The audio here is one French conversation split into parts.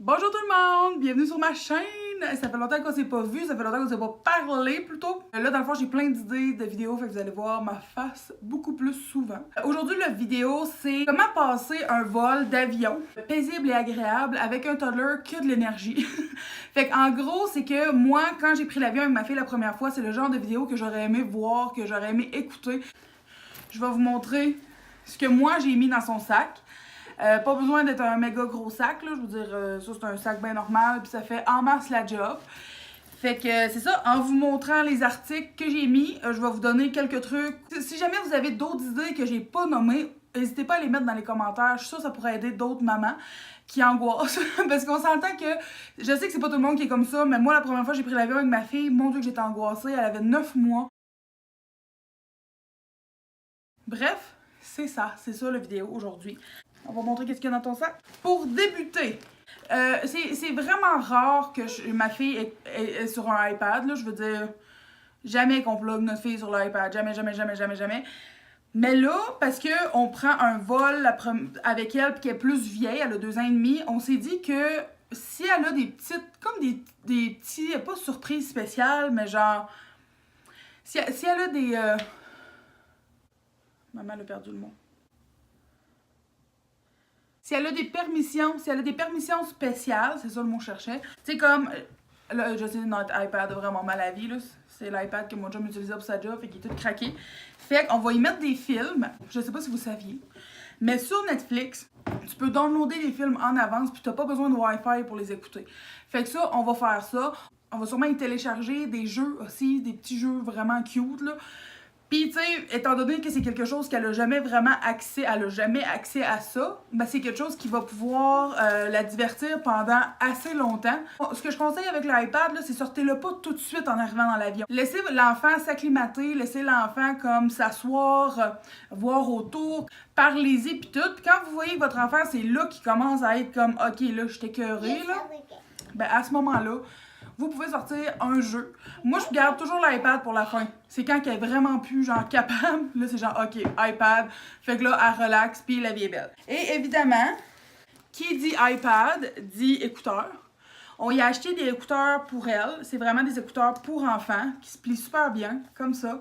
Bonjour tout le monde, bienvenue sur ma chaîne. Ça fait longtemps qu'on s'est pas vu, ça fait longtemps qu'on s'est pas parlé plutôt. Là dans le fond j'ai plein d'idées de vidéos, fait que vous allez voir ma face beaucoup plus souvent. Aujourd'hui la vidéo c'est comment passer un vol d'avion paisible et agréable avec un toddler qui a de l'énergie. Fait qu'en gros c'est que moi quand j'ai pris l'avion avec ma fille la première fois, c'est le genre de vidéo que j'aurais aimé voir, que j'aurais aimé écouter. Je vais vous montrer ce que moi j'ai mis dans son sac. Pas besoin d'être un méga gros sac, là. Je veux dire, ça c'est un sac bien normal, puis ça fait en masse la job. Fait que c'est ça, en vous montrant les articles que j'ai mis, je vais vous donner quelques trucs. Si jamais vous avez d'autres idées que j'ai pas nommées, n'hésitez pas à les mettre dans les commentaires. Je suis sûre que ça pourrait aider d'autres mamans qui angoissent. Parce qu'on s'entend que, je sais que c'est pas tout le monde qui est comme ça, mais moi la première fois que j'ai pris l'avion avec ma fille, mon Dieu que j'étais angoissée, elle avait 9 mois. Bref, c'est ça la vidéo aujourd'hui. On va montrer qu'est-ce qu'il y a dans ton sac. Pour débuter, c'est vraiment rare que ma fille est sur un iPad. Là, je veux dire, jamais qu'on plug notre fille sur l'iPad. Jamais, jamais, jamais, jamais, jamais. Mais là, parce qu'on prend un vol avec elle, puis qu'elle est plus vieille, elle a 2 ans et demi, on s'est dit que si elle a des petites, comme des petits, pas surprises spéciales, mais genre, si elle a des... Maman, elle a perdu le mot. Si elle a des permissions spéciales, c'est ça le mot que je cherchais. Tu sais, comme, là, je sais, notre iPad a vraiment mal à la vie, là. C'est l'iPad que mon chum utilisait pour sa job, fait qu'il est tout craqué. Fait qu'on va y mettre des films, je sais pas si vous saviez, mais sur Netflix, tu peux downloader les films en avance, puis t'as pas besoin de Wi-Fi pour les écouter. Fait que ça, on va faire ça. On va sûrement y télécharger des jeux aussi, des petits jeux vraiment cute, là. Puis, tu sais, étant donné que c'est quelque chose qu'elle a jamais vraiment accès, elle a jamais accès à ça, ben c'est quelque chose qui va pouvoir la divertir pendant assez longtemps. Ce que je conseille avec l'iPad, c'est sortez-le pas tout de suite en arrivant dans l'avion. Laissez l'enfant s'acclimater, laissez l'enfant comme s'asseoir, voir autour, parlez-y pis tout. Puis quand vous voyez que votre enfant, c'est là qu'il commence à être comme, ok, là, je suis écœurée, là, ben à ce moment-là, vous pouvez sortir un jeu. Moi, je garde toujours l'iPad pour la fin. C'est quand elle est vraiment plus, genre, capable. Là, c'est genre, OK, iPad. Fait que là, elle relaxe, puis la vie est belle. Et évidemment, qui dit iPad, dit écouteurs. On y a acheté des écouteurs pour elle. C'est vraiment des écouteurs pour enfants, qui se plient super bien, comme ça.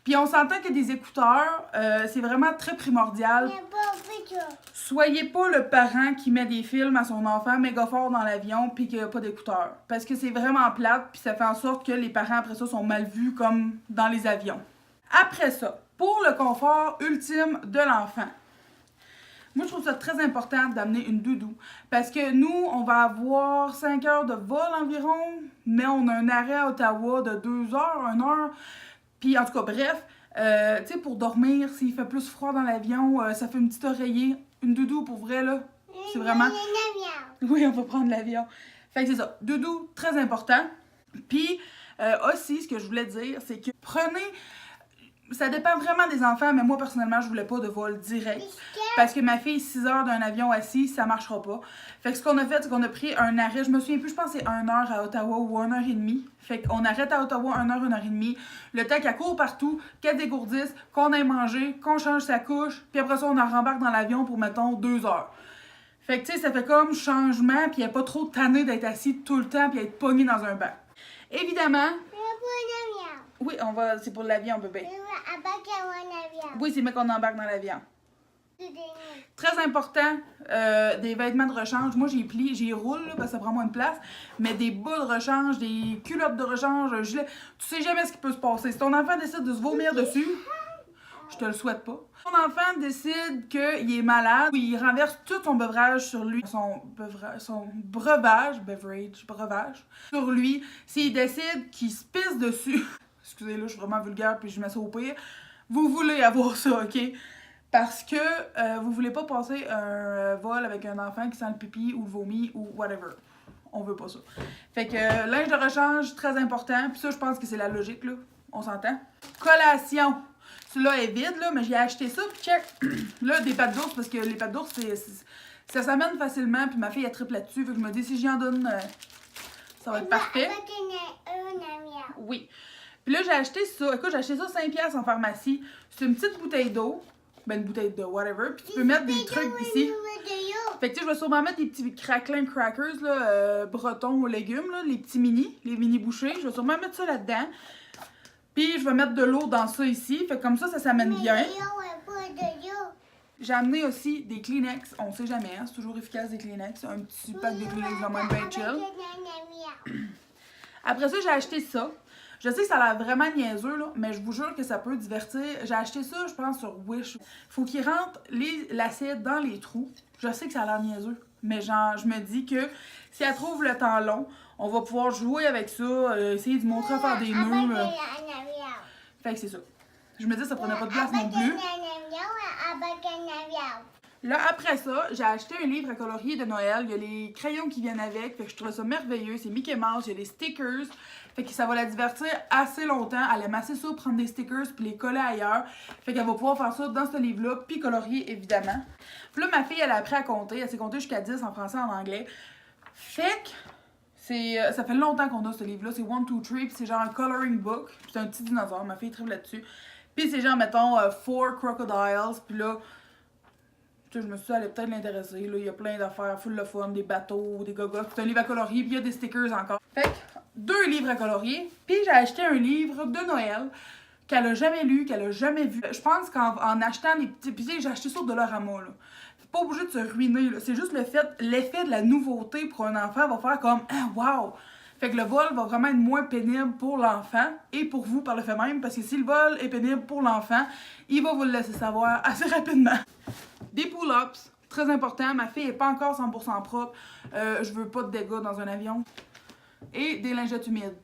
Puis on s'entend que des écouteurs, c'est vraiment très primordial. Soyez pas le parent qui met des films à son enfant méga fort dans l'avion puis qu'il n'y a pas d'écouteurs. Parce que c'est vraiment plate puis ça fait en sorte que les parents après ça sont mal vus comme dans les avions. Après ça, pour le confort ultime de l'enfant, moi je trouve ça très important d'amener une doudou. Parce que nous, on va avoir 5 heures de vol environ, mais on a un arrêt à Ottawa de 2 heures, 1 heure. Puis en tout cas, bref, tu sais, pour dormir, s'il fait plus froid dans l'avion, ça fait une petite oreiller. Une doudou pour vrai, là. C'est vraiment... Oui, on va prendre l'avion. Fait que c'est ça. Doudou, très important. Puis aussi, ce que je voulais dire, c'est que prenez... Ça dépend vraiment des enfants, mais moi, personnellement, je voulais pas de vol direct. Parce que ma fille, 6 heures d'un avion assis, ça marchera pas. Fait que ce qu'on a fait, c'est qu'on a pris un arrêt. Je me souviens plus, je pense que c'est 1 heure à Ottawa ou 1 heure et demie. Fait qu'on arrête à Ottawa 1 heure et demie. Le temps qu'elle court partout, qu'elle dégourdisse, qu'on aille manger, qu'on change sa couche. Puis après ça, on en rembarque dans l'avion pour, mettons, 2 heures. Fait que, tu sais, ça fait comme changement, puis elle n'est pas trop tannée d'être assise tout le temps, puis être pognée dans un banc. Évidemment... Oui, c'est pour l'avion, bébé. Oui, c'est mieux qu'on embarque dans l'avion. Très important, des vêtements de rechange. Moi, j'y roule, là, parce que ça prend moins de place. Mais des bas de rechange, des culottes de rechange, un gilet. Tu sais jamais ce qui peut se passer. Si ton enfant décide de se vomir dessus, je te le souhaite pas. Si ton enfant décide qu'il est malade, ou il renverse tout son beverage sur lui, son breuvage, sur lui, s'il décide qu'il se pisse dessus, excusez, là, je suis vraiment vulgaire puis je mets ça au pire, vous voulez avoir ça, ok? Parce que vous voulez pas passer un vol avec un enfant qui sent le pipi ou le vomi ou whatever. On veut pas ça. Fait que linge de rechange, très important. Puis ça, je pense que c'est la logique, là. On s'entend? Collation. Celui-là est vide, là, mais j'ai acheté ça, puis check. Là, des pâtes d'ours, parce que les pâtes d'ours, ça s'amène facilement, puis ma fille, elle triple là-dessus. Fait que je me dis, si j'y en donne, ça va être parfait. Oui. Puis là, j'ai acheté ça. Écoute, j'ai acheté ça 5$ en pharmacie. C'est une petite bouteille d'eau. ben une bouteille de whatever, puis tu peux mettre des trucs ici. Fait que tu sais, je vais sûrement mettre des petits craquelins crackers, là, bretons aux légumes, là, les petits les mini bouchées. Je vais sûrement mettre ça là-dedans. Puis je vais mettre de l'eau dans ça ici, fait que comme ça s'amène bien. J'ai amené aussi des Kleenex, on sait jamais, hein, c'est toujours efficace des Kleenex, un petit pack de Kleenex dans même bien chill. Après ça, j'ai acheté ça. Je sais que ça a l'air vraiment niaiseux, là, mais je vous jure que ça peut divertir. J'ai acheté ça, je pense, sur Wish. Faut qu'ils rentrent l'assiette dans les trous. Je sais que ça a l'air niaiseux, mais genre, je me dis que si elle trouve le temps long, on va pouvoir jouer avec ça, essayer de montrer à faire des nœuds. Fait que c'est ça. Je me dis que ça prenait pas de place non plus. Là, après ça, j'ai acheté un livre à colorier de Noël. Il y a les crayons qui viennent avec. Fait que je trouve ça merveilleux. C'est Mickey Mouse, il y a des stickers. Fait que ça va la divertir assez longtemps. Elle aime assez ça, prendre des stickers puis les coller ailleurs. Fait qu'elle va pouvoir faire ça dans ce livre-là, puis colorier évidemment. Puis là, ma fille, elle a appris à compter. Elle s'est compter jusqu'à 10 en français et en anglais. Fait que ça fait longtemps qu'on a ce livre-là. C'est 1, 2, 3, puis c'est genre un coloring book. Puis c'est un petit dinosaure. Ma fille tripe là-dessus. Puis c'est genre, mettons, 4 crocodiles. Puis là, tu sais, je me suis dit, elle allait peut-être l'intéresser. Là, il y a plein d'affaires, full de fun, des bateaux, des gogos. C'est un livre à colorier, puis il y a des stickers encore. Fait que, 2 livres à colorier. Puis j'ai acheté un livre de Noël qu'elle a jamais lu, qu'elle a jamais vu. Je pense qu'en achetant des petits... Puis j'ai acheté sur Dollarama, là. C'est pas obligé de se ruiner, là. C'est juste l'effet de la nouveauté pour un enfant va faire comme, ah, wow! Fait que le vol va vraiment être moins pénible pour l'enfant et pour vous par le fait même, parce que si le vol est pénible pour l'enfant, il va vous le laisser savoir assez rapidement. Des pull-ups, très important. Ma fille n'est pas encore 100% propre. Je veux pas de dégâts dans un avion. Et des lingettes humides.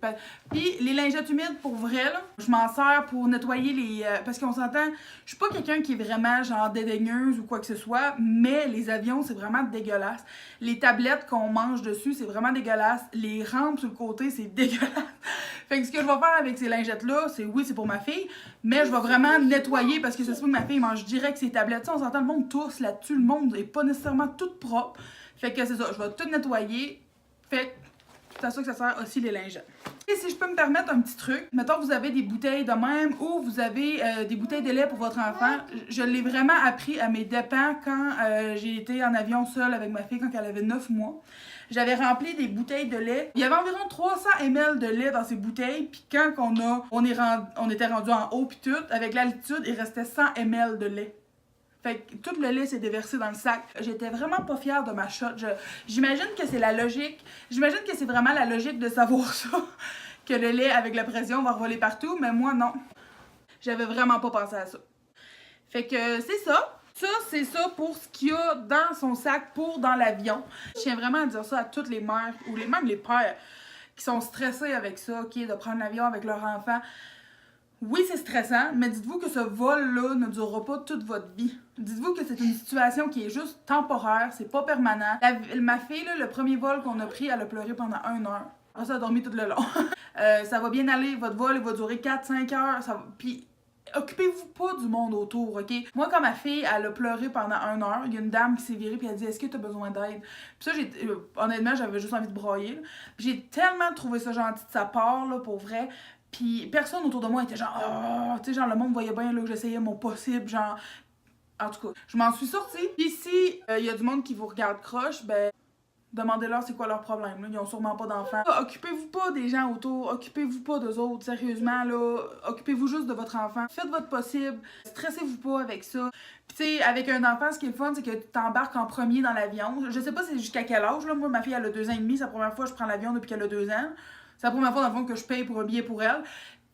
Puis les lingettes humides, pour vrai, là, je m'en sers pour nettoyer les... parce qu'on s'entend, je suis pas quelqu'un qui est vraiment genre dédaigneuse ou quoi que ce soit, mais les avions, c'est vraiment dégueulasse. Les tablettes qu'on mange dessus, c'est vraiment dégueulasse. Les rampes sur le côté, c'est dégueulasse. Fait que ce que je vais faire avec ces lingettes-là, c'est oui, c'est pour ma fille, mais je vais vraiment nettoyer parce que c'est ça que ma fille mange direct ces tablettes. Ça, on s'entend, le monde tousse là-dessus, le monde est pas nécessairement tout propre. Fait que c'est ça, je vais tout nettoyer. Fait que c'est à ça que ça sert aussi les lingettes. Et si je peux me permettre un petit truc, mettons que vous avez des bouteilles de même ou vous avez des bouteilles de lait pour votre enfant, je l'ai vraiment appris à mes dépens quand j'ai été en avion seule avec ma fille quand elle avait 9 mois. J'avais rempli des bouteilles de lait. Il y avait environ 300 ml de lait dans ces bouteilles, puis quand on était rendu en haut puis tout, avec l'altitude, il restait 100 ml de lait. Fait que tout le lait s'est déversé dans le sac. J'étais vraiment pas fière de ma shot. J'imagine que c'est la logique. J'imagine que c'est vraiment la logique de savoir ça. Que le lait avec la pression va revoler partout, mais moi non. J'avais vraiment pas pensé à ça. Fait que c'est ça. Ça, c'est ça pour ce qu'il y a dans son sac pour dans l'avion. Je tiens vraiment à dire ça à toutes les mères ou même les pères qui sont stressés avec ça, de prendre l'avion avec leur enfant. Oui, c'est stressant, mais dites-vous que ce vol-là ne durera pas toute votre vie. Dites-vous que c'est une situation qui est juste temporaire, c'est pas permanent. Ma fille, là, le premier vol qu'on a pris, elle a pleuré pendant 1 heure. Après ça, elle a dormi tout le long. Ça va bien aller, votre vol il va durer 4-5 heures. Puis, occupez-vous pas du monde autour, ok? Moi, quand ma fille, elle a pleuré pendant 1 heure, il y a une dame qui s'est virée puis elle a dit « Est-ce que tu as besoin d'aide? » Puis ça, honnêtement, j'avais juste envie de brailler. J'ai tellement trouvé ça gentil de sa part, là, pour vrai. Puis personne autour de moi était genre, oh, tu sais, genre le monde voyait bien là, que j'essayais mon possible, genre. En tout cas, je m'en suis sortie. Puis si il y a du monde qui vous regarde croche, ben, demandez-leur c'est quoi leur problème, là. Ils ont sûrement pas d'enfants. Occupez-vous pas des gens autour, occupez-vous pas d'eux autres, sérieusement, là. Occupez-vous juste de votre enfant. Faites votre possible, stressez-vous pas avec ça. Puis tu sais, avec un enfant, ce qui est le fun, c'est que tu t'embarques en premier dans l'avion. Je sais pas c'est jusqu'à quel âge, là. Moi, ma fille, elle a 2 ans et demi, c'est la première fois que je prends l'avion depuis qu'elle a 2 ans. C'est la première fois, dans le fond, que je paye pour un billet pour elle.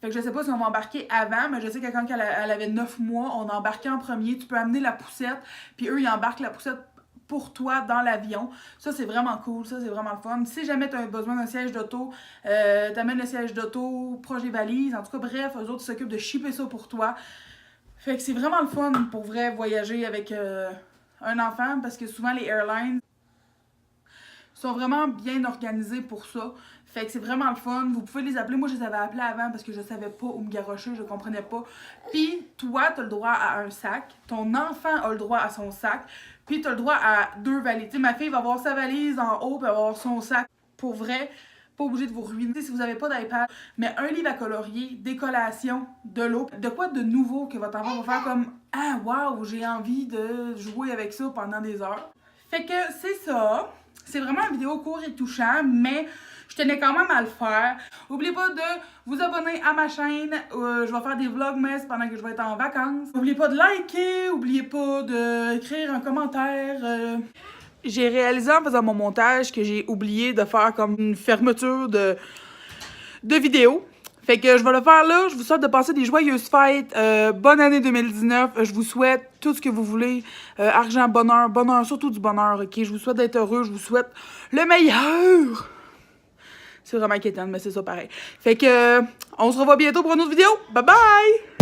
Fait que je sais pas si on va embarquer avant, mais je sais que quand elle avait 9 mois, on embarquait en premier. Tu peux amener la poussette, puis eux, ils embarquent la poussette pour toi dans l'avion. Ça, c'est vraiment cool. Ça, c'est vraiment le fun. Si jamais tu as besoin d'un siège d'auto, t'amènes le siège d'auto proche des valises. En tout cas, bref, eux autres s'occupent de shipper ça pour toi. Fait que c'est vraiment le fun, pour vrai, voyager avec un enfant, parce que souvent, les airlines sont vraiment bien organisés pour ça. Fait que c'est vraiment le fun. Vous pouvez les appeler. Moi, je les avais appelés avant parce que je savais pas où me garrocher, je comprenais pas. Puis, toi, t'as le droit à un sac. Ton enfant a le droit à son sac. Puis, t'as le droit à 2 valises. Tu sais, ma fille va avoir sa valise en haut puis elle va avoir son sac. Pour vrai, Pas obligé de vous ruiner si vous n'avez pas d'iPad, mais un livre à colorier, des collations, de l'eau, de quoi de nouveau que votre enfant va faire comme « Ah, wow, j'ai envie de jouer avec ça pendant des heures. » Fait que c'est ça. C'est vraiment une vidéo court et touchant, mais je tenais quand même à le faire. N'oubliez pas de vous abonner à ma chaîne. Je vais faire des vlogmas pendant que je vais être en vacances. N'oubliez pas de liker, n'oubliez pas d'écrire un commentaire. J'ai réalisé en faisant mon montage que j'ai oublié de faire comme une fermeture de vidéo. Fait que je vais le faire là. Je vous souhaite de passer des joyeuses fêtes. Bonne année 2019. Je vous souhaite tout ce que vous voulez. Argent, bonheur, bonheur, surtout du bonheur, ok? Je vous souhaite d'être heureux. Je vous souhaite le meilleur. C'est vraiment inquiétant, mais c'est ça pareil. Fait que on se revoit bientôt pour une autre vidéo. Bye bye!